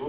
2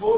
2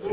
2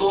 2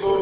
2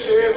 6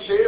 6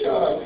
4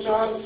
4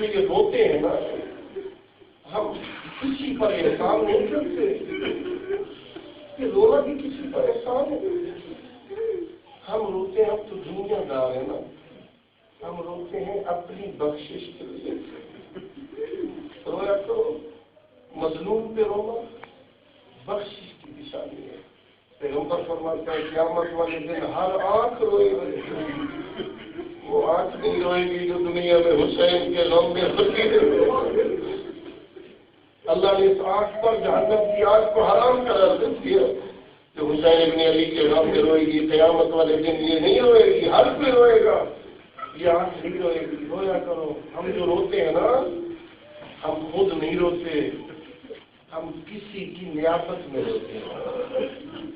جو یہ روتے ہیں نا، ہم کسی پر احسان نہیں کرتے، یہ رونا بھی کسی پر احسان ہے۔ ہم روتے ہیں، ہم تو دنیا دار ہیں نا، ہم روتے ہیں اپنی بخشش کے لیے۔ رویا کرو، مظلوم پہ رونا بخشش کی نشانی ہے۔ پیغمبر فرماتا ہے قیامت والے دن ہر آنکھ روئے گی، وہ آنکھ نہیں روئے گی جو دنیا میں حسین کے غم میں ہوتی ہے۔ اللہ نے اس آنکھ پر جہنم کی آنکھ کو حرام قرار دے دیا کہ حسین ابن علی کے غم میں روئے گی۔ قیامت والے دن یہ نہیں روئے گی، ہر کوئی روئے گا، یہ آنکھ نہیں روئے گی۔ رویا کرو۔ ہم جو روتے ہیں نا، ہم خود نہیں روتے، ہم کسی کی نیابت میں روتے ہیں۔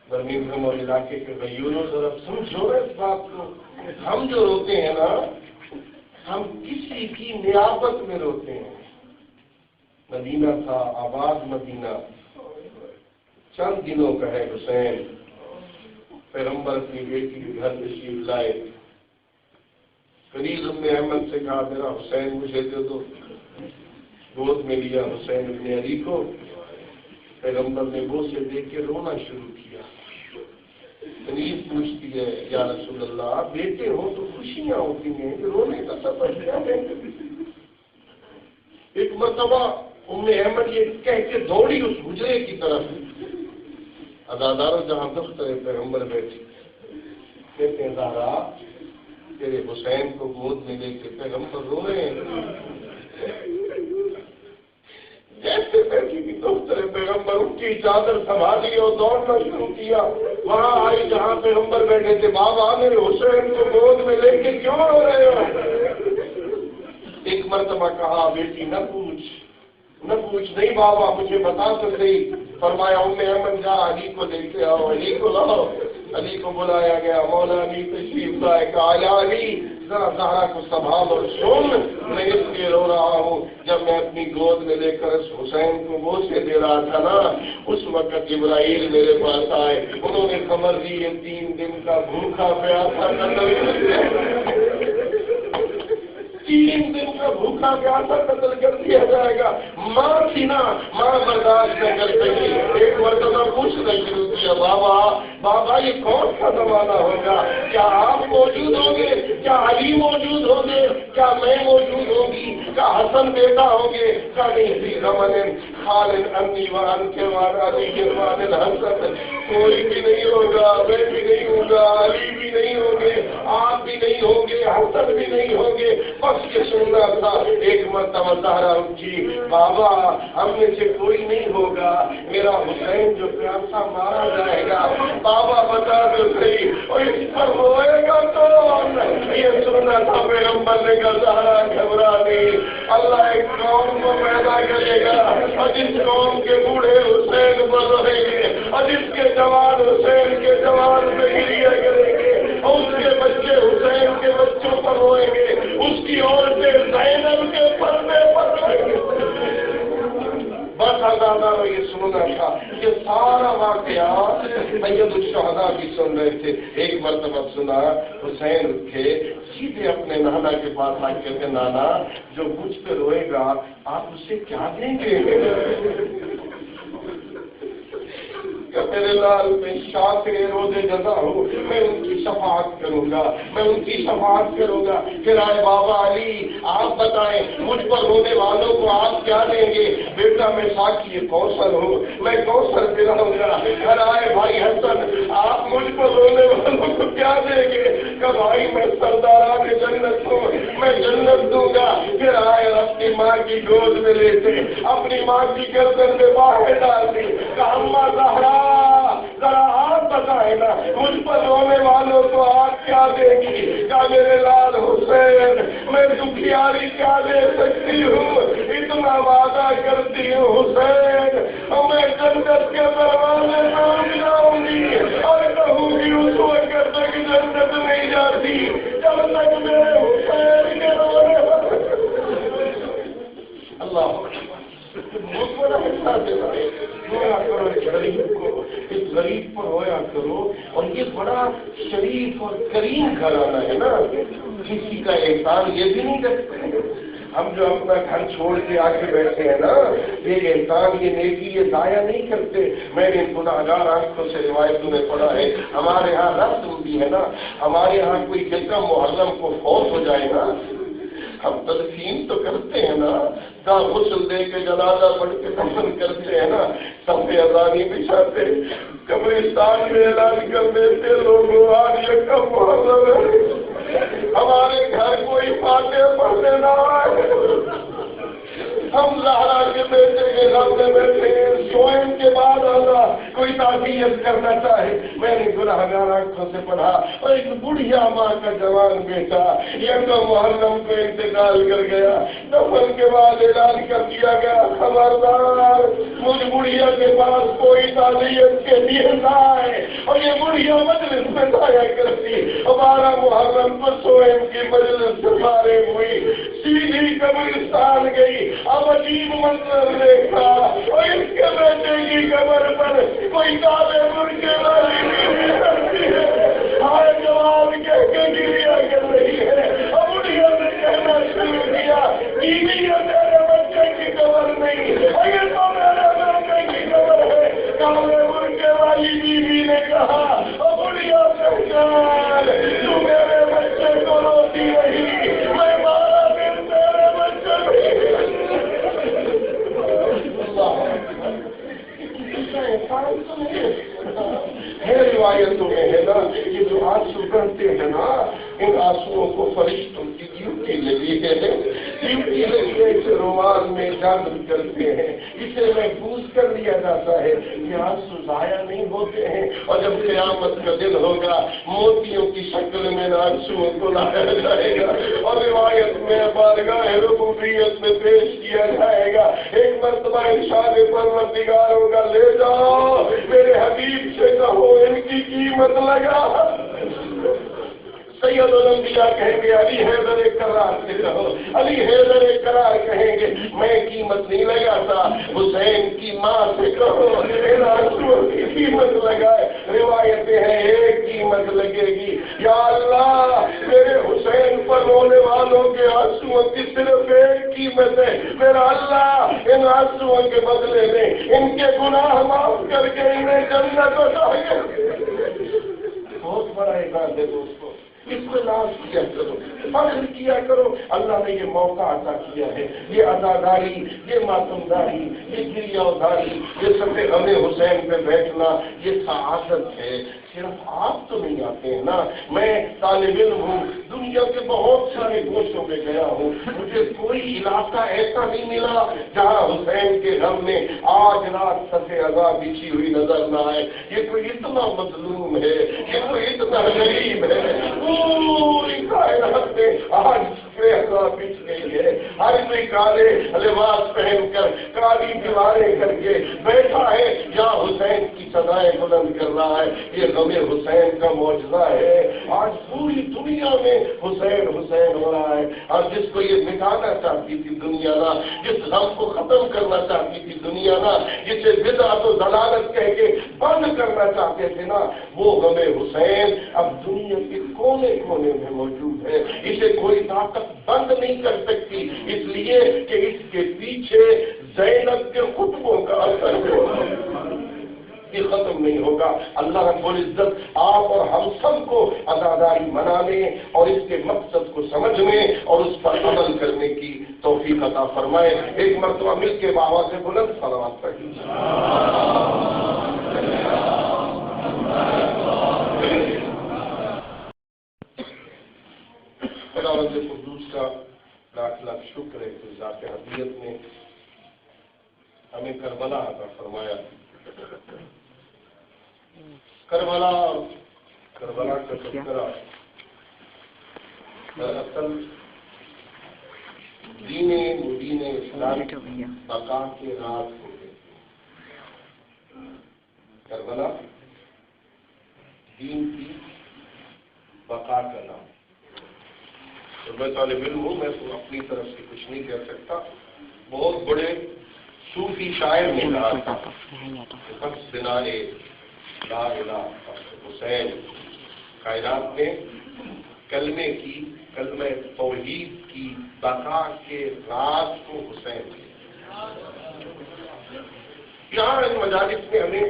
برمنگھم اور علاقے کے غیوروں ذرا سمجھو اس بات کو، ہم جو روتے ہیں نا، ہم کسی کی نیابت میں روتے ہیں۔ مدینہ تھا، آباد مدینہ، چند دنوں کا ہے۔ حسین پیغمبر کی بیٹی کے گھر تشریف لائے، قریب ام احمد سے کہا میرا حسین مجھے دے دو، گود میں لیا حسین ابن علی کو۔ پیغمبر نے بوسے دے کے رونا شروع کیا۔ قریب پوچھتی ہے یا رسول اللہ، بیٹے ہو تو خوشیاں ہوتی ہیں، رونے کا سبب کیا ہے؟ ایک مرتبہ ام احمد یہ کہہ کے دوڑی اس حجرے کی طرف، عزاداروں جہاں دفتر پیغمبر بیٹھی، کہتے ہیں زہرا تیرے حسین کو گود میں لے کے پیغمبر رو رہے ہیں۔ جیسے بیٹھی کی دفتر پیغمبر ان کی چادر سنبھالی اور دوڑنا شروع کیا، وہاں آئی جہاں پیغمبر بیٹھے تھے۔ بابا میرے حسین کو گود میں لے کے کیوں رو رہے ہو؟ ایک مرتبہ کہا بیٹی نہ پوچھ نہیں بابا مجھے بتا تو صحیح۔ فرمایا ام احمد جا علی کو لے کے آؤ، علی کو لاؤ۔ علی کو بلایا گیا، مولا علی تشریف لائے، کہا یا علی ذرا زہرا کو سنبھال اور سن، میں اس لیے رو رہا ہوں جب میں اپنی گود میں لے کر اس حسین کو بوسے دے رہا تھا نا، اس وقت جبرائیل میرے پاس آئے، انہوں نے خبر دی یہ 3 دن کا بھوکا پیاسا قتل 3 دن کا بھوکا پیاسا قتل کر دیا جائے گا۔ ماں تھی نا، ماں برداشت نہ کر سکی، ایک مرتبہ پوچھنا شروع کیا بابا یہ کون سا زمانہ ہوگا؟ کیا آپ موجود ہوں گے؟ کیا علی موجود ہوں گے؟ کیا میں موجود ہوں گی؟ کیا حسن بیٹا ہوں گے؟ کیا نہیں فی زمن خالد انی وان کے وان علی کے وان الحسن، کوئی بھی نہیں ہوگا، میں بھی نہیں ہوں گا، علی بھی نہیں ہوں گے، آپ بھی نہیں ہوں گے، حسن بھی نہیں ہوں گے، بس یہ سننا تھا۔ ایک مرتبہ زہرا اٹھی، بابا ہم میں سے کوئی نہیں ہوگا، میرا حسین جو پیاسا مارا جائے گا، بابا بتا دو صحیح، اور اس پر روئے گا کون؟ یہ سننا تھا۔ پیغمبر نے کہا زہرا گھبرا نہیں، اللہ ایک قوم کو پیدا کرے گا اور جس قوم کے بوڑھے حسین پر روئیں گے اور جس کے جوان حسین کے جوان پہ گریا کریں گے اور اس کے بچے حسین کے بچوں پر روئیں گے، اس کی عورتیں زینب کے پردے پر روئیں گے۔ بس آزادہ میں یہ سننا تھا۔ یہ سارا واقعہ سید الشہداء بھی سن رہے تھے۔ ایک مرتبہ سنا، حسین اٹھے، سیدھے اپنے نانا کے پاس آ کے کہتے نانا جو مجھ پہ روئے گا آپ اسے کیا دیں گے؟ کہ میرے لال میں شاکر روزے جزا ہوں، میں ان کی شفاعت کروں گا، میں ان کی شفاعت کروں گا۔ پھر آئے بابا علی، آپ بتائیں مجھ پر رونے والوں کو آپ کیا دیں گے؟ بیٹا میں ساقی کوثر ہوں، میں کوثر پلاؤں گا۔ پھر آئے بھائی حسن، آپ مجھ پر رونے والوں کو کیا دیں گے؟ کہ بھائی میں سرداران جنت ہوں، میں جنت دوں گا۔ پھر آئے اپنی ماں کی گود میں لیتے، اپنی ماں کی گردن میں باہیں ڈالتی، کہ اماں زہرا ذرا آپ بتائیں نا مجھ پر رونے والوں کو آپ کیا دیں گی؟ کیا میرے لال حسین میں دکھیاری کیا دے سکتی ہوں؟ اتنا وعدہ کرتی ہوں حسین میں جنت کے دروازے پہنچ جاؤں گی اور کہوں گی اس وقت تک جنت نہیں جاتی جب تک میرے حسین کے رونے اللہ بہت بڑا حصہ دینا۔ رویا کرو اس غریب کو، اس غریب پر رویا کرو۔ اور یہ بڑا شریف اور کریم گھرانہ ہے نا، کسی کا احسان یہ بھی نہیں کرتے ہم جو اپنا گھر چھوڑ کے آ کے بیٹھے ہیں نا، یہ احسان، یہ نیکی، یہ ضائع نہیں کرتے۔ میں نے گناہگار آنکھوں سے روایتوں میں پڑھا ہے، ہمارے ہاں رسم بھی ہے نا، ہمارے ہاں کوئی جگہ محرم کو فوت ہو جائے نا، ہم تدفین تو کرتے ہیں نا، غسل دے کے جنازہ پڑھ کے دفن کرتے ہیں نا، سب اذانی بچھاتے، قبرستان میں اعلان کر دیتے لوگوں آج یہ کب محرم ہے، ہمارے گھر کوئی فاتحہ پڑھنے نہ آئے، ہم زہرا کے بیٹے کے گھر میں بیٹھے ہیں، سوئم کے بعد آنا کوئی تعزیت کرنا چاہے۔ میں نے گناہگار آنکھوں سے پڑھا، اور ایک بڑھیا ماں کا جوان بیٹا یکم محرم کو انتقال کر گیا، دفن کے بعد اعلان کر دیا گیا خبردار مجھ بڑھیا کے پاس کوئی تعزیت کے لیے نہ آئے، اور یہ بڑھیا مجلس میں ضائع کرتی۔ 12 محرم کو سوئم کی مجلس سے فارغ ہوئی، سیدھی قبرستان گئی، اب عجیب منظر دیکھا، اور اس کے بیٹے کی قبر پر کوئی کالے مرغے والی بیوی رکھتی ہے، ہائے جواب کہہ کے گریا کر رہی ہے، اور بڑھیا نے کہنا شروع کیا بیوی یہ میرے بچے کی قبر نہیں، اور یہ تو میرے بیٹے کی قبر ہے۔ کالے مرغے والی بیوی نے کہا اور بڑھیا پہچان تو میرے بچے کو روتی رہی، میں 12 دن میرے بچے ہے روایتوں میں ہے نا، یہ جو آنسو کرتے ہیں نا، ان آنسوؤں کو فرشتوں کی ڈیوٹی لگی ہے، ڈیوٹی لگی ہے، اسے رومال میں جذب کرتے ہیں، اسے محفوظ کر لیا جاتا ہے، یہ آنسو ضائع نہیں ہوتے ہیں، اور جب قیامت کا دن ہوگا موتیوں کی شکل میں آنسوؤں کو لایا جائے گا، اور روایت میں بارگاہ ربوبیت میں پیش کیا جائے گا۔ ایک مرتبہ ارشاد پروردگار ہوگا، لے جاؤ میرے حبیب سے کہو ان کی قیمت لگا۔ سید الانبیاء کہیں گے علی حیدر کرار سے کہو، علی حیدر کرار کہیں گے میں قیمت نہیں لگاتا، حسین کی ماں سے کہو ان آنسوؤں کی قیمت لگائے۔ روایتیں ہیں ایک قیمت لگے گی، یا اللہ میرے حسین پر رونے والوں کے آنسوؤں کی صرف ایک قیمت ہے، میرا اللہ ان آنسوؤں کے بدلے میں ان کے گناہ معاف کر کے انہیں جنت عطا کر۔ بہت بڑا اعزاز ہے دوستو، اس میں ناز کیا کرو، فخر کیا کرو، اللہ نے یہ موقع عطا کیا ہے، یہ عزاداری، یہ ماتمداری، یہ گریہداری، یہ سب غم حسین پہ بیٹھنا، یہ سعادت ہے۔ صرف آپ تو نہیں آتے ہیں نا، میں طالب علم ہوں، دنیا کے بہت سارے گوشوں میں گیا ہوں، مجھے کوئی علاقہ ایسا نہیں ملا جہاں حسین کے غم میں آج رات صفِ عزا بچھی ہوئی نظر نہ آئے۔ یہ کوئی اتنا مظلوم ہے، یہ کوئی اتنا غریب ہے، پوری کائنات میں آج صفِ عزا بچھ گئی ہے، ہر کوئی کالے لباس پہن کر کالی دیواریں کر کے بیٹھا ہے، یا حسین کی صدائیں بلند کر رہا ہے۔ یہ غم حسین کا معجزہ ہے، آج پوری دنیا میں حسین حسین ہو رہا ہے، اور جس کو یہ مٹانا چاہتی تھی دنیا نا، جس غم کو ختم کرنا چاہتی تھی دنیا نا، جسے بدعت و ضلالت کہہ کے بند کرنا چاہتے تھے نا، وہ غم حسین اب دنیا کے کونے کونے میں موجود ہے، اسے کوئی طاقت بند نہیں کر سکتی، اس لیے کہ اس کے پیچھے زینب کے خطبوں کا اثر ہے، یہ ختم نہیں ہوگا۔ اللہ رب العزت آپ اور ہم سب کو عزاداری منانے اور اس کے مقصد کو سمجھنے اور اس پر عمل کرنے کی توفیق عطا فرمائے۔ ایک مرتبہ مل کے بابا سے بلند صلوات پڑھیے۔ خداوند قدوس کا لاکھ لاکھ شکر ہے کہ ذات حقیقت نے ہمیں کربلا عطا فرمایا۔ کربلا کا تذکرہ دراصل دین مبین اسلام کی بقا کے راز ہوتے، کربلا دین کی بقا کا نام۔ تو میں طالب علم ہوں، میں تو اپنی طرف سے کچھ نہیں کہہ سکتا، بہت بڑے صوفی شاعر نے کہا تھا بس بنائے لا الہ حسین، کائنات میں کلمے کی، کلمہ توحید کی بقا کے راز کو حسین کیا۔ یہاں ان مجالس میں ہمیں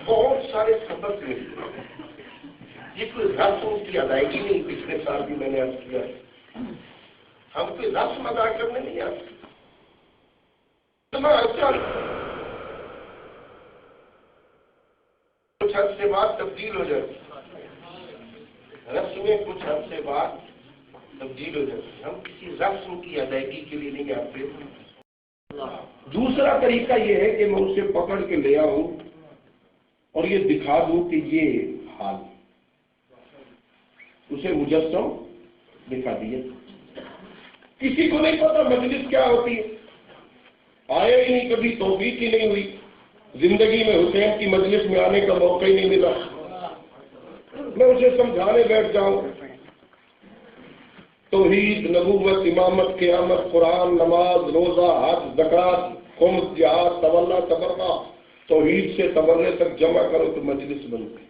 بہت سارے سبق ملتے ہیں۔ یہ کوئی رسم کی ادائیگی نہیں، پچھلے سال بھی میں نے عرض کیا، ہم کوئی رسم ادا کرنے نہیں آتے، کچھ عرصے بعد تبدیل ہو جاتی، رسمیں کچھ عرصے بعد تبدیل ہو جاتی، ہم کسی رسم کی ادائیگی کے لیے نہیں آتے۔ دوسرا طریقہ یہ ہے کہ میں اسے پکڑ کے لے آؤں اور یہ دکھا دوں کہ یہ حال، اسے مجسم دکھا دیا۔ کسی کو نہیں پتا مجلس کیا ہوتی ہے، آئے ہی نہیں، کبھی توفیق ہی نہیں ہوئی، زندگی میں حسین کی مجلس میں آنے کا موقع ہی نہیں ملا، میں اسے سمجھانے بیٹھ جاؤں توحید، نبوت، امامت، قیامت، قرآن، نماز، روزہ، حج، زکات، خمس، جہاد، تولہ، تبرہ، توحید سے تبرے تک جمع کرو تو مجلس بنتی۔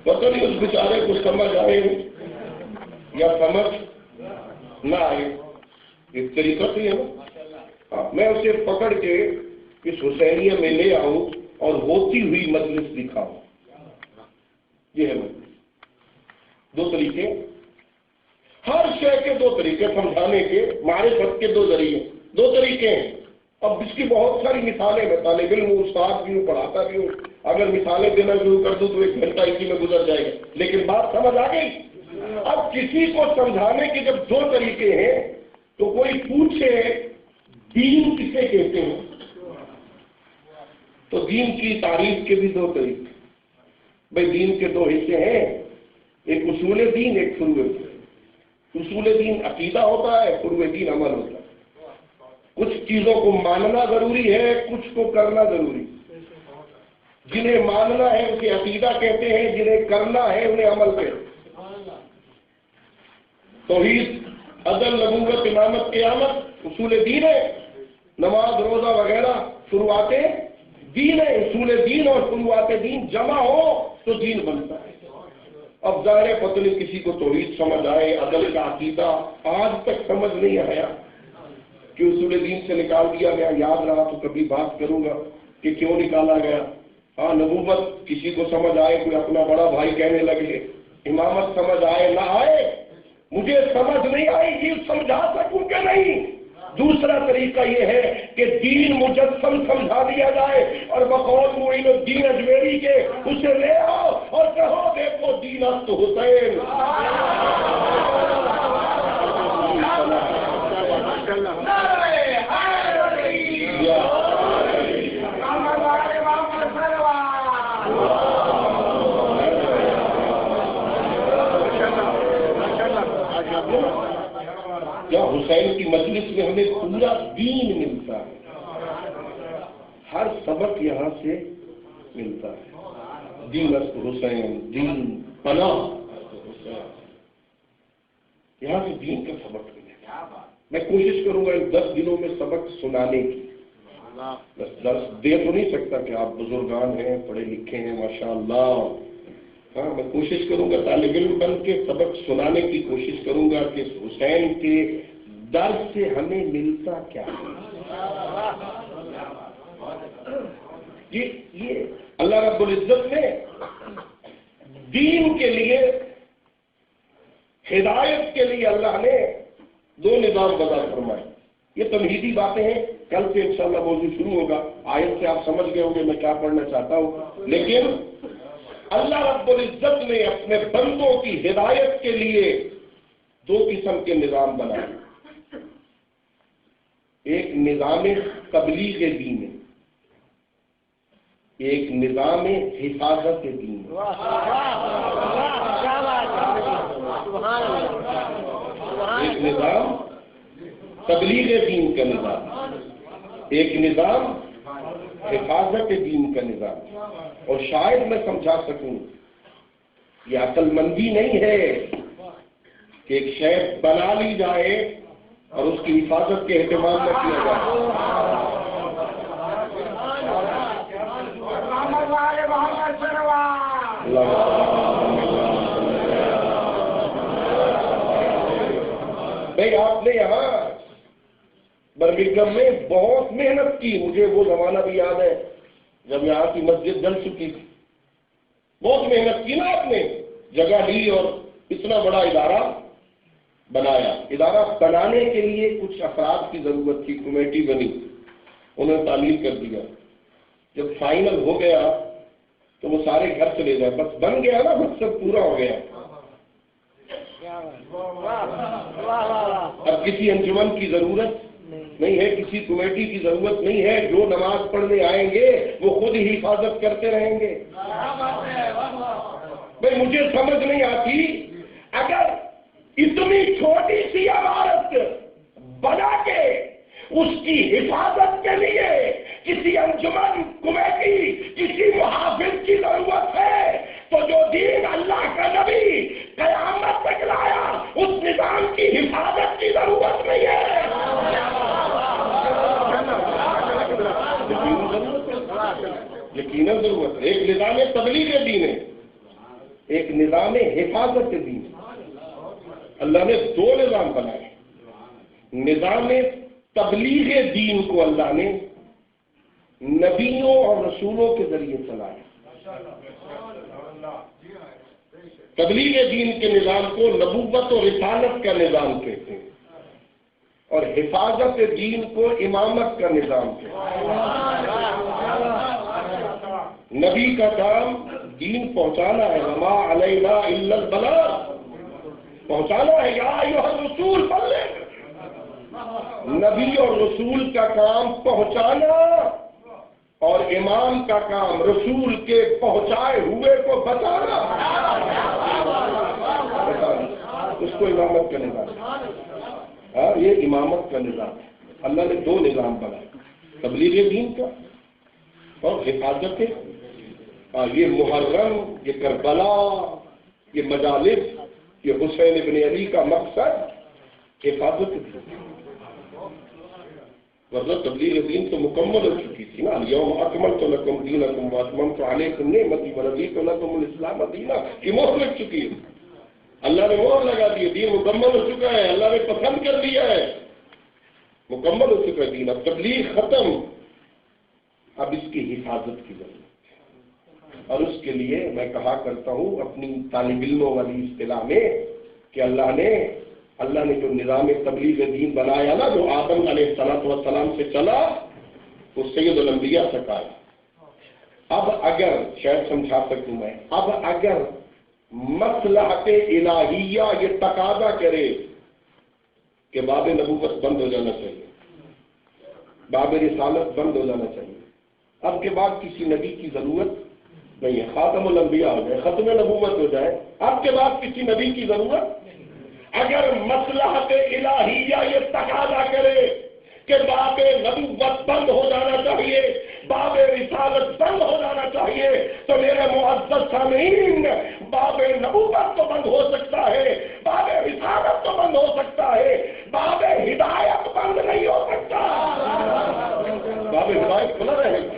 پتہ نہیں اس بیچارے کو سمجھ آئے یا سمجھ نہ آئے، ایک طریقہ تو یہ ہے میں اسے پکڑ کے اس حسینیہ میں لے آؤں اور ہوتی ہوئی مجلس دکھاؤں، یہ ہے مجلس۔ دو طریقے، ہر شے کے دو طریقے سمجھانے کے، معرفت کے دو ذریعے، دو طریقے ہیں۔ اب اس کی بہت ساری مثالیں، میں طالب علم ہوں، استاد بھی ہوں، پڑھاتا بھی ہوں، اگر مثالیں دینا شروع کر دوں تو 1 گھنٹہ اسی میں گزر جائے گا، لیکن بات سمجھ آ گئی۔ اب کسی کو سمجھانے کے جب دو طریقے ہیں تو کوئی پوچھے دین کسے کہتے ہیں، تو دین کی تعریف کے بھی دو طریقے۔ بھائی دین کے دو حصے ہیں، ایک اصول دین، ایک فروع دین۔ اصول دین عقیدہ ہوتا ہے، فروع دین عمل ہوتا ہے۔ کچھ چیزوں کو ماننا ضروری ہے، کچھ کو کرنا ضروری ہے۔ جنہیں ماننا ہے اسے عقیدہ کہتے ہیں، جنہیں کرنا ہے انہیں عمل کہتے ہیں۔ توحید، عدل، نبوت، امامت، قیامت اصول دین ہے، نماز، روزہ وغیرہ فروعات دین ہے۔ اصول دین اور فروعات دین جمع ہو تو دین بنتا ہے۔ اب ظاہر پتہ نہیں کسی کو توحید سمجھ آئے، عدل کا عقیدہ آج تک سمجھ نہیں آیا کہ اصول دین سے نکال دیا گیا، یاد رہا تو کبھی بات کروں گا کہ کیوں نکالا گیا۔ ہاں نبوت کسی کو سمجھ آئے، کوئی اپنا بڑا بھائی کہنے لگے، امامت سمجھ آئے نہ آئے، مجھے سمجھ نہیں آئی کہ سمجھا سکوں کہ نہیں۔ دوسرا طریقہ یہ ہے کہ دین مجسم سمجھا دیا جائے اور بقول معین الدین اجمیری کے اسے لے آؤ اور کہو دیکھو دین است حسین۔ کیا حسین کی مجلس میں ہمیں پورا دین ملتا ہے، ہر سبق یہاں سے ملتا ہے۔ دین است حسین، دین پناہ، یہاں سے دین کا سبق ملے گا۔ میں کوشش کروں گا ان 10 دنوں میں سبق سنانے کی۔ بس درس دے تو نہیں سکتا کہ آپ بزرگان ہیں، پڑھے لکھے ہیں ماشاءاللہ، ہاں میں کوشش کروں گا طالب علم بن کے سبق سنانے کی کوشش کروں گا کہ حسین کے درس سے ہمیں ملتا کیا ہے۔ یہ اللہ رب العزت نے دین کے لیے، ہدایت کے لیے اللہ نے 2 نظام وضع فرمائے۔ یہ تمہیدی باتیں ہیں، کل سے انشاءاللہ موضوع شروع ہوگا۔ آیت سے آپ سمجھ گئے ہوں گے میں کیا پڑھنا چاہتا ہوں، لیکن اللہ رب العزت نے اپنے بندوں کی ہدایت کے لیے 2 قسم کے نظام بنائے۔ ایک نظام تبلیغ دین ہے، ایک نظام حفاظت دین ہے۔ ایک نظام تبلیغ دین کا نظام، ایک نظام حفاظت دین کا نظام۔ اور شاید میں سمجھا سکوں یہ عقل مندی نہیں ہے کہ ایک شے بنا لی جائے اور اس کی حفاظت کے اہتمام نہ کیا جائے۔ بھائی آپ نے یہاں برمنگھم میں بہت محنت کی، مجھے وہ زمانہ بھی یاد ہے جب یہاں کی مسجد جل چکی تھی، بہت محنت کی نا آپ نے، جگہ لی اور اتنا بڑا ادارہ بنایا۔ ادارہ بنانے کے لیے کچھ افراد کی ضرورت تھی، کمیٹی بنی، انہوں نے تعمیر کر دیا۔ جب فائنل ہو گیا تو وہ سارے گھر چلے گئے، بس بن گیا نا، بس سب پورا ہو گیا۔ اب کسی انجمن کی ضرورت نہیں ہے، کسی کمیٹی کی ضرورت نہیں ہے، جو نماز پڑھنے آئیں گے وہ خود ہی حفاظت کرتے رہیں گے۔ بھائی مجھے سمجھ نہیں آتی، اگر اتنی چھوٹی سی عمارت بنا کے اس کی حفاظت کے لیے کسی انجمن، کمیٹی، کسی محافظ کی ضرورت ہے، تو جو دین اللہ کا نبی قیامت تک لایا اس نظام کی حفاظت کی ضرورت نہیں ہے۔ یقیناً ضرورت ہے۔ ایک نظام تبلیغ دین ہے، ایک نظام حفاظت دین۔ اللہ نے دو نظام بنائے۔ نظام تبلیغ دین کو اللہ نے نبیوں اور رسولوں کے ذریعے چلایا۔ تبلیغ دین کے نظام کو نبوت و رسالت کا نظام کہتے ہیں، اور حفاظت دین کو امامت کا نظام کہتے ہیں۔ نبی کا کام دین پہنچانا ہے، وما علینا الا البلاغ، پہنچانا ہے، یا ایھا الرسول بلغ۔ نبی اور رسول کا کام پہنچانا، اور امام کا کام رسول کے پہنچائے ہوئے کو بتانا، اس کو امامت کا نظام ہے۔ ہاں، یہ امامت کا نظام ہے۔ اللہ نے دو نظام بنائے، تبلیغ دین کا اور حفاظت۔ یہ محرم، یہ کربلا، یہ مجالس، یہ حسین ابن علی کا مقصد حفاظت تھی، ورنہ تبلیغ دین تو مکمل ہو چکی تھی نا۔ الیوم اکملت لکم دینکم واتممت علیکم نعمتی ورضیت لکم الاسلام دینا کی مہر لگ چکی ہے۔ اللہ نے مہر لگا دی، دین مکمل ہو چکا ہے، اللہ نے پسند کر لیا ہے، مکمل ہو چکا ہے دین۔ اب تبلیغ ختم، اب اس کی حفاظت کی ضرورت ہے۔ اور اس کے لیے میں کہا کرتا ہوں اپنی طالب علموں والی اصطلاح میں کہ اللہ نے جو نظام تبلیغ دین بنایا نا، جو آدم علیہ السلام سے چلا، وہ سید الانبیاء تک آیا۔ اب اگر شاید سمجھا سکوں میں، اب اگر مصلحت الہیہ یہ تقاضا کرے کہ باب نبوت بند ہو جانا چاہیے، باب رسالت بند ہو جانا چاہیے، اب کے بعد کسی نبی کی ضرورت نہیں ہے، خاتم الانبیاء ہو جائے، ختم نبوت ہو جائے، اب کے بعد کسی نبی کی ضرورت۔ اگر مصلحت الہیہ یہ تقاضا کرے کہ باب نبوت بند ہو جانا چاہیے، باب رسالت بند ہو جانا چاہیے، تو میرے معزز سامعین، باب نبوت تو بند ہو سکتا ہے، باب رسالت تو بند ہو سکتا ہے، باب ہدایت بند نہیں ہو سکتا۔ باب ہدایت کھلا رہے گا،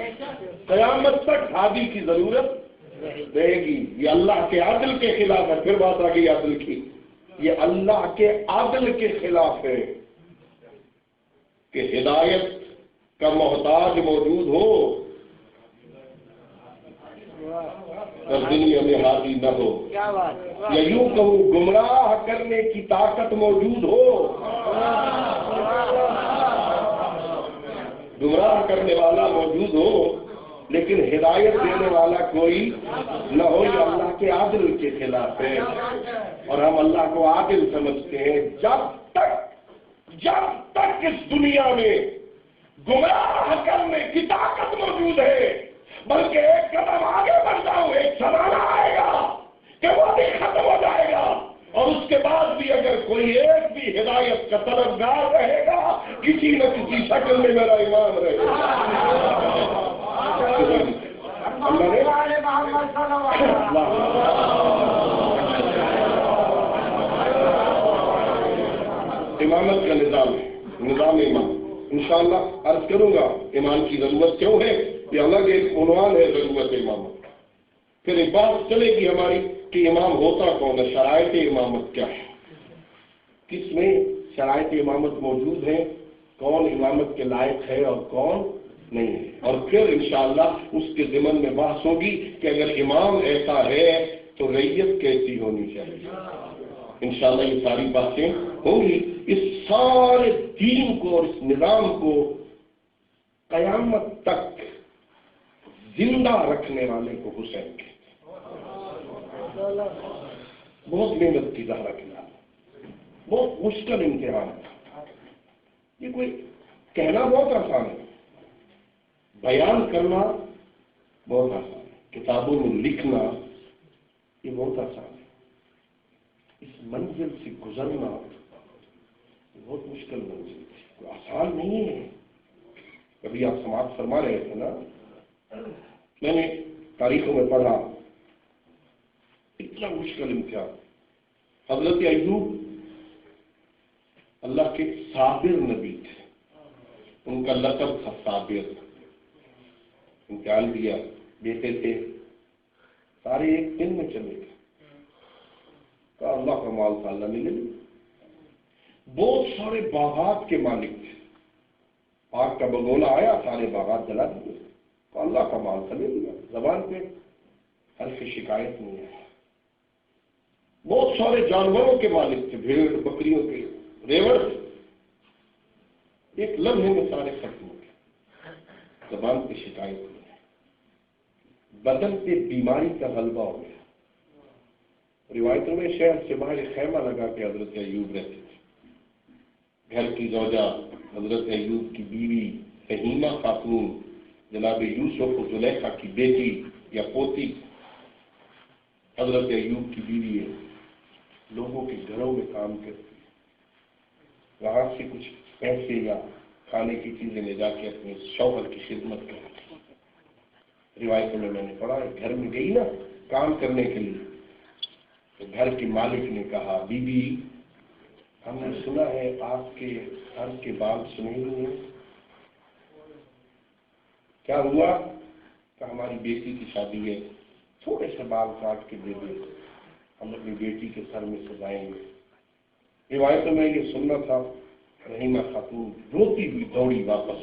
قیامت تک ہادی کی ضرورت رہے گی۔ یہ اللہ کے عدل کے خلاف ہے۔ پھر بات آ گئی عدل کی، یہ اللہ کے عدل کے خلاف ہے کہ ہدایت کا محتاج موجود ہو اور دنیا میں ہادی نہ ہو، یا یوں کہوں گمراہ کرنے کی طاقت موجود ہو، گمراہ کرنے والا موجود ہو لیکن ہدایت دینے والا کوئی نہ ہو، یہ اللہ کے عدل کے خلاف ہے۔ اور ہم اللہ کو عادل سمجھتے ہیں۔ جب تک اس دنیا میں گمراہ کرنے کی طاقت موجود ہے، بلکہ ایک قدم آگے بڑھ جاؤں، ایک زمانہ آئے گا کہ وہ بھی ختم ہو جائے گا، اور اس کے بعد بھی اگر کوئی ایک بھی ہدایت کا طلبگار رہے گا، کسی نہ کسی شکل میں میرا ایمان رہے گا۔ امامت کا نظام ہے، نظام امام۔ انشاءاللہ عرض کروں گا ایمان کی ضرورت کیوں ہے، یہ الگ ایک عنوان ہے ضرورت امامت کا۔ پھر ایک بات چلے گی ہماری کہ امام ہوتا کون ہے، شرائط امامت کیا ہے، کس میں شرائط امامت موجود ہیں، کون امامت کے لائق ہے اور کون نہیں ہے، اور پھر انشاءاللہ اس کے ضمن میں بحث ہوگی کہ اگر امام ایسا ہے تو رعیت کیسی ہونی چاہیے۔ انشاءاللہ یہ ساری باتیں ہوں گی۔ اس سارے دین کو اور اس نظام کو قیامت تک زندہ رکھنے والے کو حسین کہتے ہیں۔ بہت محنت کی زہرا کیا، بہت مشکل امتحان تھا۔ یہ کوئی کہنا بہت آسان ہے، بیان کرنا بہت آسان ہے، کتابوں میں لکھنا یہ بہت آسان ہے، اس منزل سے گزرنا بہت مشکل منزل ہے، کوئی آسان نہیں ہے۔ کبھی آپ سماعت فرما رہے تھے نا، میں نے تاریخوں میں پڑھا اتنا مشکل امتحان۔ حضرت ایوب اللہ کے صابر نبی تھے، ان کا لقب تھا صابر۔ امتحان دیا، بیٹے تھے، سارے ایک دن میں چلے گئے، کہا اللہ کا مال تھا، اللہ نے لے لیا۔ بہت سارے باغات کے مالک تھے، آگ کا بگولا آیا، سارے باغات جلا دیے، تو اللہ کا مال تھا، لے لیا۔ زبان پہ حرف شکایت نہیں ہے۔ بہت سارے جانوروں کے مالک تھے، بھیڑ بکریوں کے، ریوڑ، ایک لمحے میں سارے ختم ہو گئے، زبان پہ شکایت نہیں ہے۔ بدن پہ بیماری کا غلبہ ہو گیا۔ روایتوں میں شہر سے باہر خیمہ لگا کے حضرت ایوب رہتے تھے۔ گھر کی زوجہ حضرت ایوب کی بیوی فہیمہ خاتون جناب یوسف و زلیخا کی بیٹی یا پوتی حضرت ایوب کی بیوی ہے، لوگوں کے گھروں میں کام کرتی ہے، وہاں سے کچھ پیسے یا کھانے کی چیزیں لے جا کے اپنے شوہر کی خدمت کرتی ہے۔ روایتوں میں نے پڑھا ہے، گھر میں گئی نا کام کرنے کے لیے، تو گھر کے مالک نے کہا بی بی ہم نے سنا ہے آپ کے گھر کے بال سنے ہوئے ہیں، کیا ہوا؟ کہ ہماری بیٹی کی شادی ہے، تھوڑے سے بال کاٹ کے دے دیں، ہم اپنی بیٹی کے سر میں سجائیں گے۔ روایتوں میں یہ سننا تھا، رحیمہ خاتون روتی ہوئی دوڑی واپس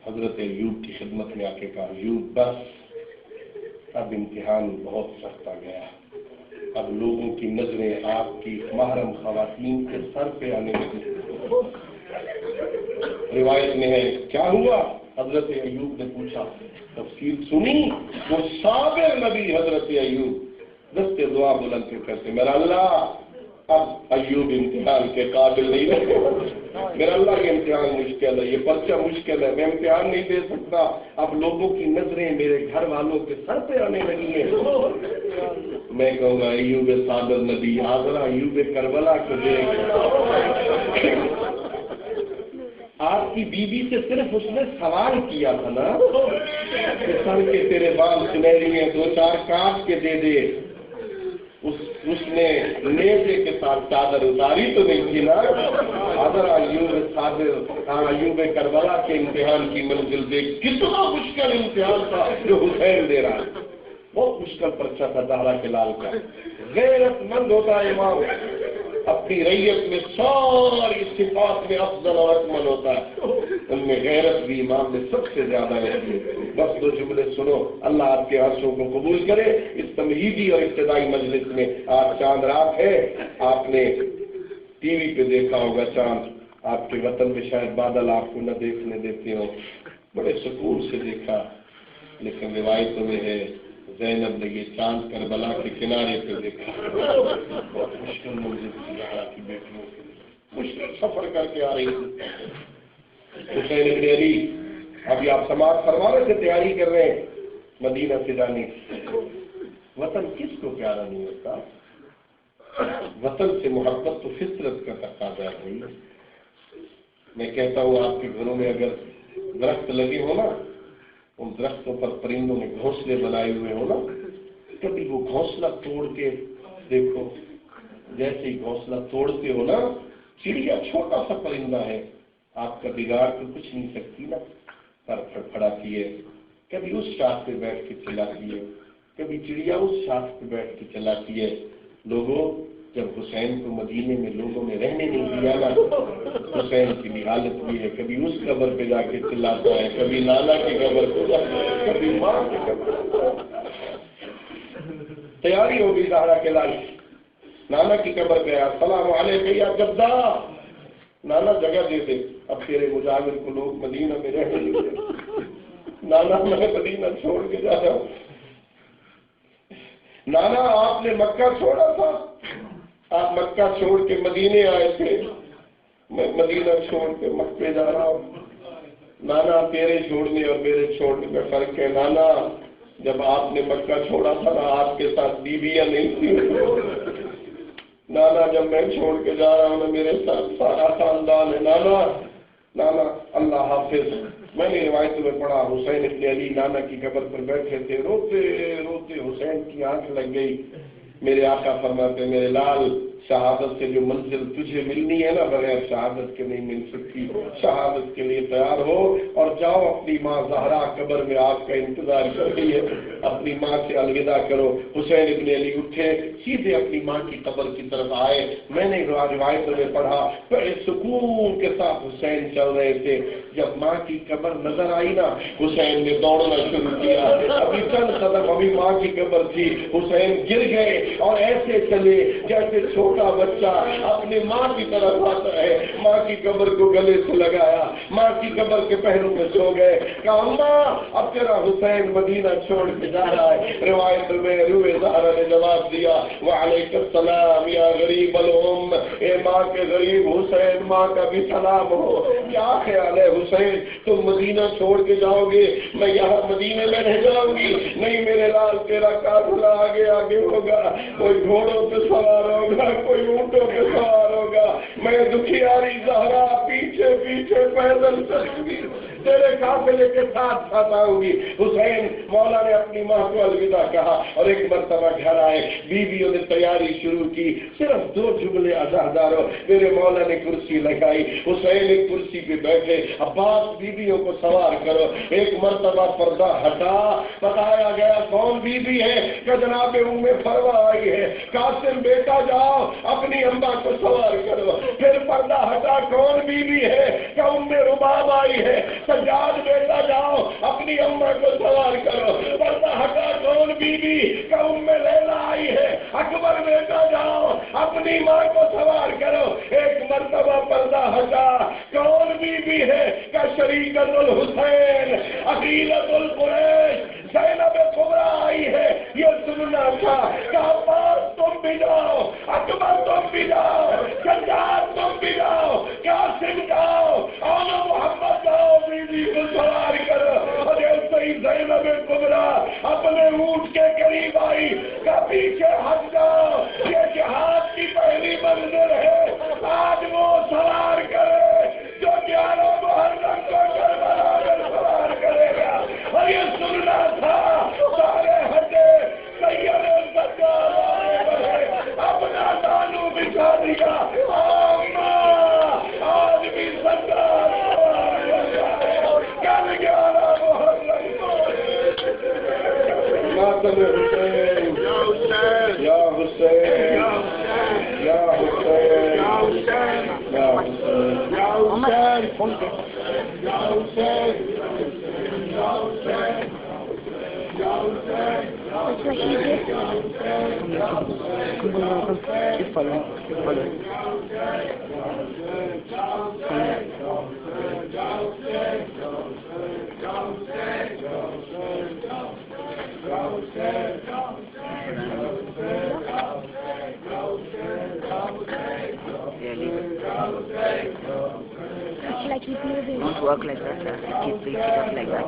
حضرت ایوب کی خدمت میں آ کے کہا ایوب بس اب امتحان بہت سخت آ گیا، اب لوگوں کی نظریں آپ کی محرم خواتین کے سر پہ آنے لگی۔ روایت میں ہے کیا ہوا؟ حضرت ایوب نے پوچھا، تفصیل سنی، وہ صابر نبی حضرت ایوب دستے دعا بلند کے کرتے، میرا اللہ اب ایوب امتحان کے قابل نہیں رہے، میرا اللہ یہ امتحان مشکل ہے، یہ پرچہ مشکل ہے، میں امتحان نہیں دے سکتا، اب لوگوں کی نظریں میرے گھر والوں کے سر پہ آنے لگی ہیں۔ میں کہوں گا ایوب صابر نبی حاضرہ ایوب کربلا کو دیکھ، آپ کی بیوی سے صرف اس نے سوال کیا تھا نا کہ سر کے تیرے بال سنہری ہیں، دو چار کاٹ کے دے دے، اس نے نیزے کے ساتھ چادر اتاری تو نہیں تھی نا۔ حضرت ایوب صابر، ایوب کربلا کے امتحان کی منزل دیکھ، کتنا مشکل امتحان تھا جو حسین دے رہا ہے، بہت مشکل پرچہ تھا زہرا کے لال کا۔ غیرت مند ہوتا ہے امام، اپنی ریت میں ساری صفات میں افضل اور اکمل ہوتا ہے، ان میں غیرت بھی امام میں سب سے زیادہ ہوتی ہے۔ بس دو جملے سنو، اللہ آپ کے عرشوں کو قبول کرے۔ اس تمہیدی اور ابتدائی مجلس میں آج چاند رات ہے، آپ نے ٹی وی پہ دیکھا ہوگا چاند، آپ کے وطن میں شاید بادل آپ کو نہ دیکھنے دیتے ہوں، بڑے سکون سے دیکھا، لیکن روایتوں میں ہے زینب نے یہ چاند کربلا کے کنارے پہ دیکھا، بہت مشکل منزل تھی زہرا کی بیٹیوں کے لیے، مشکل سفر کر کے آ رہی تھی۔ حسین ابن علی، ابھی آپ سماعت فرما رہے تھے، تیاری کر رہے ہیں مدینہ سے جانے کی۔ وطن کس کو پیارا نہیں ہوتا؟ وطن سے محبت تو فطرت کا تقاضا ہے۔ میں کہتا ہوں آپ کے گھروں میں اگر درخت لگے ہو نا، ان درختوں پر پرندوں نے گھونسلے بنائے ہوئے ہو نا، کبھی وہ گھونسلہ توڑ کے دیکھو، جیسے ہی گھونسلہ توڑتے ہو نا، چڑیا چھوٹا سا پرندہ ہے، آپ کا بگاڑ تو کچھ نہیں سکتی نا، پر پھڑپھڑاتی ہے، کبھی اس شاخ پہ بیٹھ کے چلاتی ہے، کبھی چڑیا اس شاخ پہ بیٹھ کے چلاتی ہے. لوگوں جب حسین کو مدینے میں لوگوں نے رہنے نہیں دیا نا، حسین کی بھی حالت یہ ہے، کبھی اس قبر پہ جا کے چلاتا ہے، کبھی نانا کی قبر پہ جاتا ہے، کبھی ماں کی قبر پہ. تیاری ہو گئی زہرا کے لائف، نانا کی قبر پہ السلام علیکم یا جدہ، نانا جگہ دے دے، اب تیرے مجاور کو لوگ مدینہ میں رہنے نہیں دے. نانا میں مدینہ چھوڑ کے جا رہا ہوں. نانا آپ نے مکہ چھوڑا تھا، آپ مکہ چھوڑ کے مدینے آئے تھے، میں مدینہ چھوڑ کے مکے جا رہا ہوں. نانا تیرے چھوڑنے اور میرے چھوڑنے میں فرق ہے. نانا جب آپ نے مکہ چھوڑا تھا نا، آپ کے ساتھ بیویاں نہیں تھی. نانا جب میں چھوڑ کے جا رہا ہوں نا، میرے ساتھ سارا خاندان ہے. نانا اللہ حافظ. میں نے روایت میں پڑھا، حسین ابن علی نانا کی قبر پر بیٹھے تھے، روتے روتے حسین کی آنکھ لگ گئی. میرے آقا فرماتے میرے لال، شہادت سے جو منزل تجھے ملنی ہے نا، بغیر شہادت کے نہیں مل سکتی. شہادت کے لیے تیار ہو اور جاؤ. اپنی ماں زہرا قبر میں آپ کا انتظار کر رہی ہے، اپنی ماں سے الوداع کرو. حسین ابن علی اٹھے، سیدھے اپنی ماں کی قبر کی طرف آئے. میں نے روایت میں پڑھا، بڑے سکون کے ساتھ حسین چل رہے تھے. جب ماں کی قبر نظر آئی نا، حسین نے دوڑنا شروع کیا. ابھی چند قدم ابھی ماں کی قبر تھی، حسین گر گئے اور ایسے چلے جیسے چھوٹا بچہ اپنی ماں کی طرف آتا ہے. ماں کی قبر کو گلے سے لگایا، ماں کی قبر کے پہلو میں سو گئے. کہا اماں اب تیرا حسین مدینہ چھوڑ کے جا رہا ہے. روایت میں روئے زہرا نے جواب دیا، وعلیکم السلام یا غریب الام. اے ماں کے غریب حسین، ماں کا بھی سلام ہو. کیا خیال ہے حسین، تم مدینہ چھوڑ کے جاؤ گے، میں یہاں مدینے میں رہ جاؤں گی؟ نہیں میرے لال، تیرا قافلہ آگے آگے ہوگا. کوئی گھوڑوں پہ سوار ہوگا، کوئی اونٹوں پہ سوار ہوگا. میں دکھیاری زہرا پیچھے پیچھے پیدل چلوں گی، تیرے قافلے کے ساتھ ساتھ آؤں گی. حسین مولا نے اپنی ماں کو الوداع کہا اور ایک مرتبہ گھر آئے. بیویوں نے تیاری شروع کی. صرف 2 جملے عزادارو، میرے مولا نے کرسی لگائی. حسین ایک کرسی پہ بیٹھے، عباس بیویوں کو سوار کرو. ایک مرتبہ پردہ ہٹا، بتایا گیا کون بیوی ہے کہ جناب ام فروا آئی ہے. قاسم بیٹا جاؤ اپنی اماں کو سوار کرو. پھر پردہ ہٹا، کون بیوی ہے کہ ام رباب آئی ہے. سجاد بیٹا جاؤ اپنی اماں کو سوار کرو. پردہ ہٹا، کون بیوی کہ ام لیلا آئی ہے. اکبر بیٹا جاؤ اپنی ماں کو سوار کرو. ایک مرتبہ پردہ ہٹا، کون بیوی ہے کہ شریکت الحسین عقیلت القریش زینب کبریٰ آئی ہے. یہ سننا تھا کہ عباس تم بھی جاؤ، اکبر تم بھی جاؤ، سجاد تم بھی جاؤ، قاسم جاؤ، اور محمد جاؤ، بیوی کو سوار کرو. اور ایسے ہی زینب کبریٰ اپنے اونٹ کے قریب آئی کہ پیچھے ہٹ جاؤ، یہ جہاد کی پہلی منزل ہے. آج وہ سوار کرے جو 11 محرم کو کربلا میں سوار کرے گا. اور یہ سننا تھا سارے ہٹے، سید سجاد اپنا دانو بچھا دیا. آج بھی سجاد کل 11 محرم ماتم حسین یا حسین یا حسین یا حسین یا حسین یا حسین یا حسین. Like keep moving. Don't work like that, sir. Keep it up like that.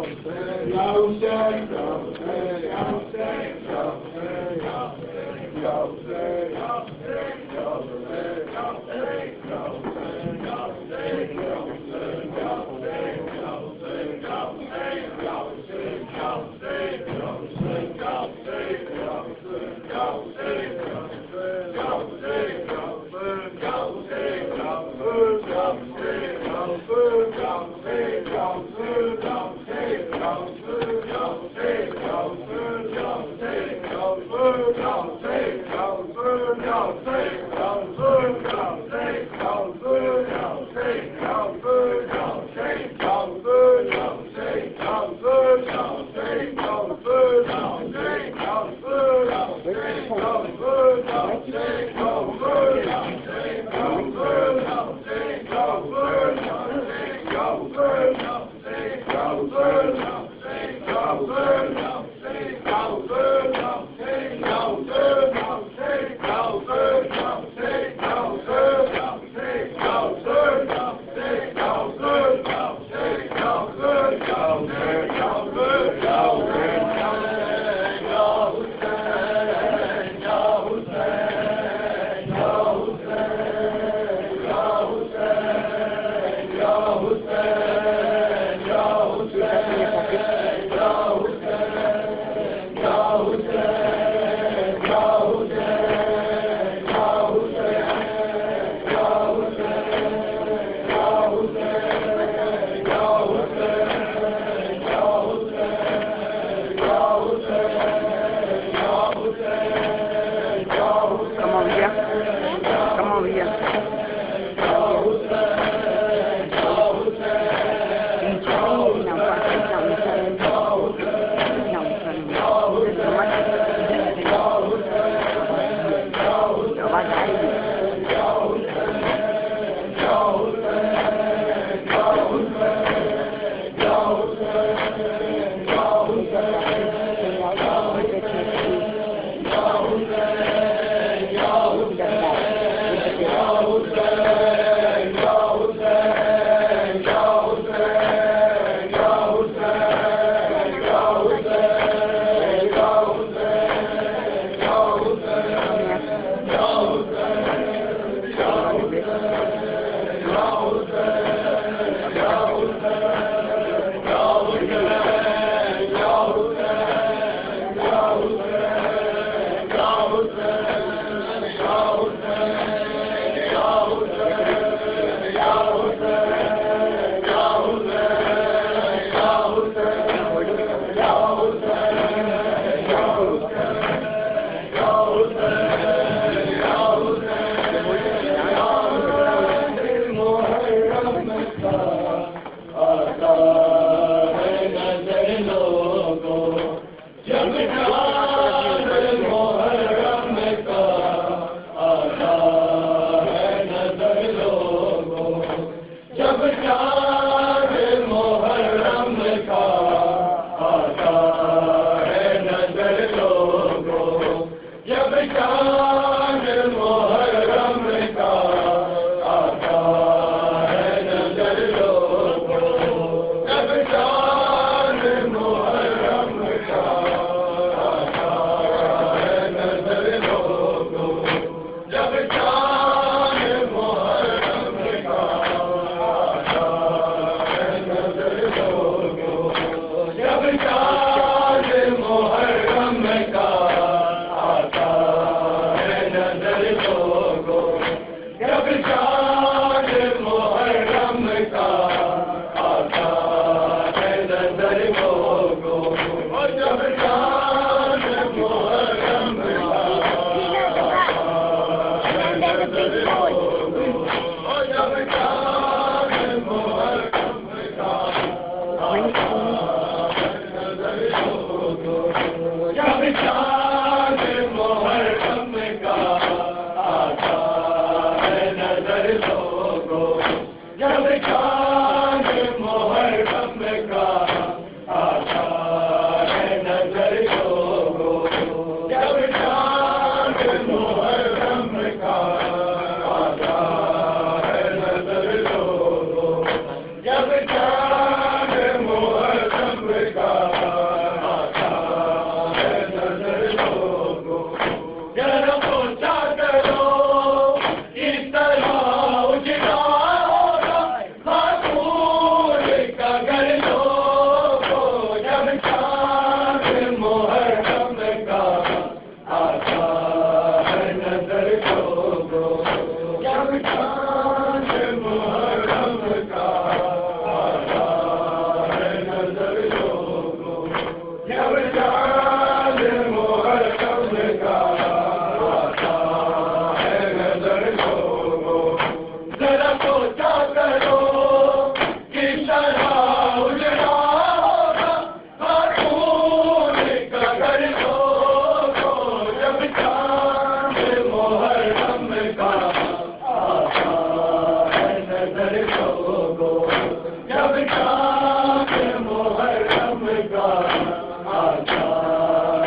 آتا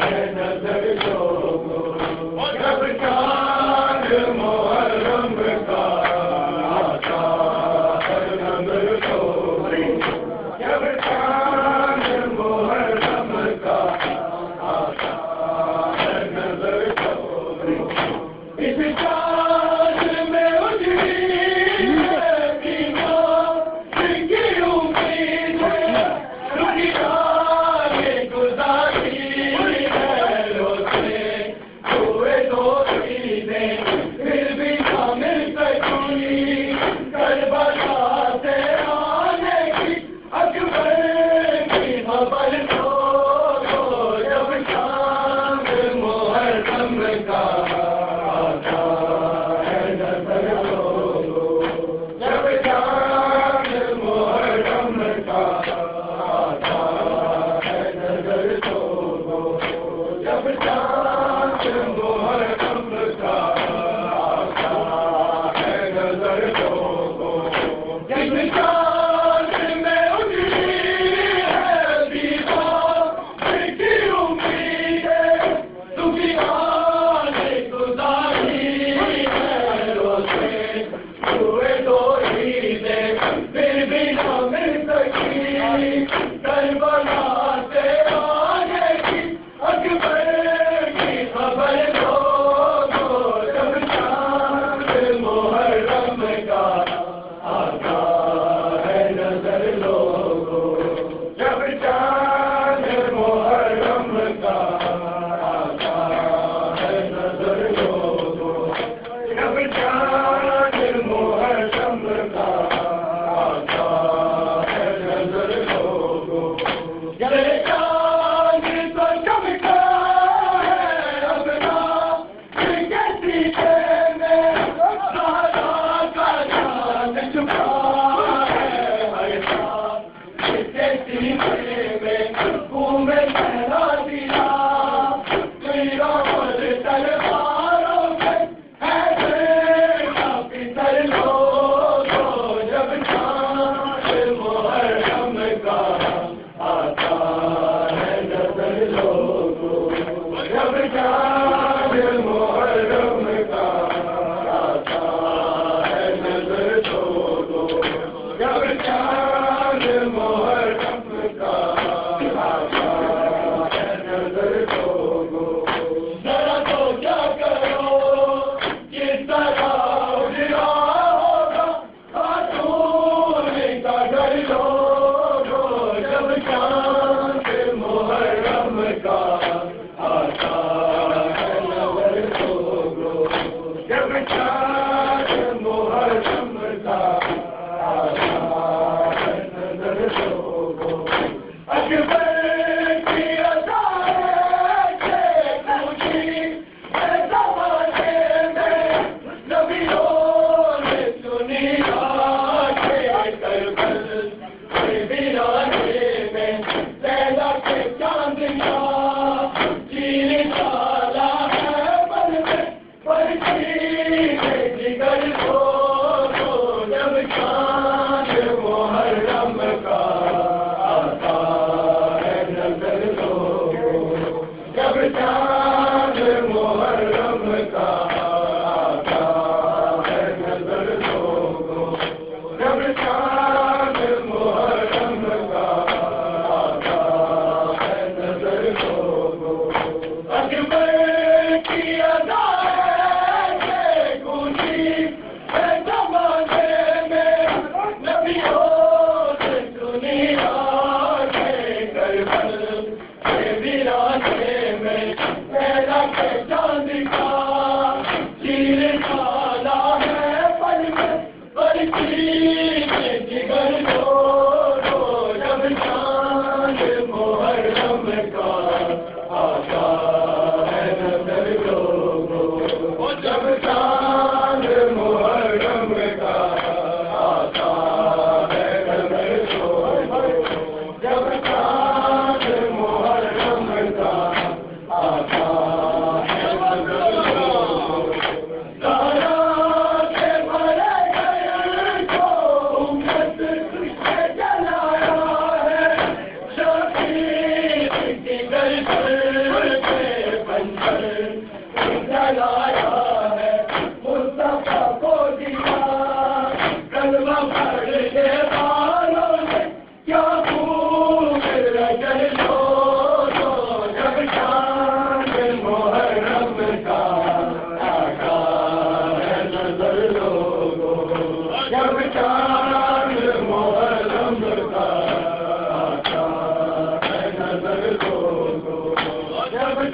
ہے نظر لوگوں جب چاند محرم کا آتا ہے نظر لوگوں جب چاند محرم کا آتا ہے نظر لوگوں اس چاند میں اجڑی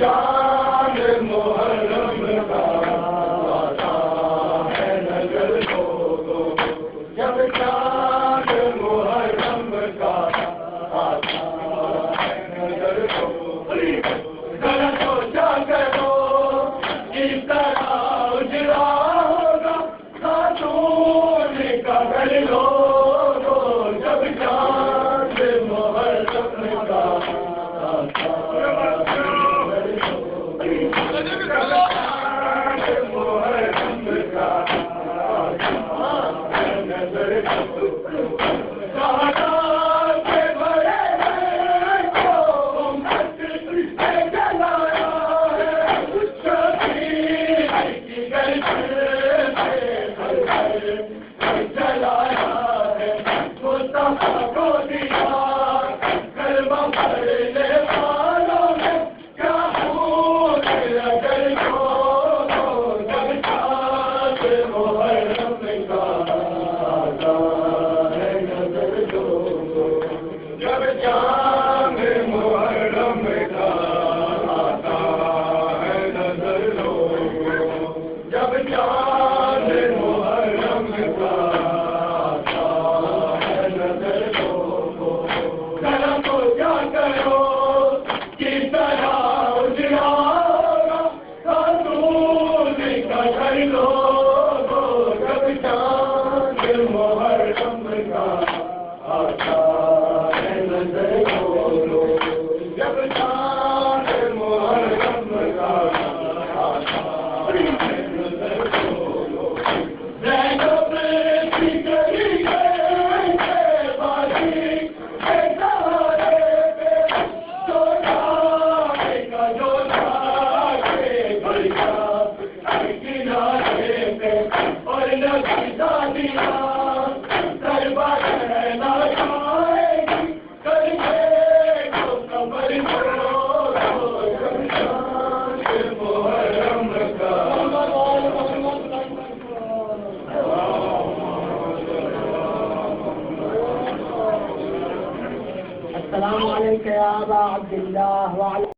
چاند محرم کا آتا ہے نظر کو، جب چاند محرم کا آتا ہے نظر کو، ذرا سوچا کرو اس طرح اجڑا ہوگا خاتون کا گھر لوگو، جب چاند محرم کا آتا ہے نظر کو، السلام علیکم یا ابا عبداللہ وعلی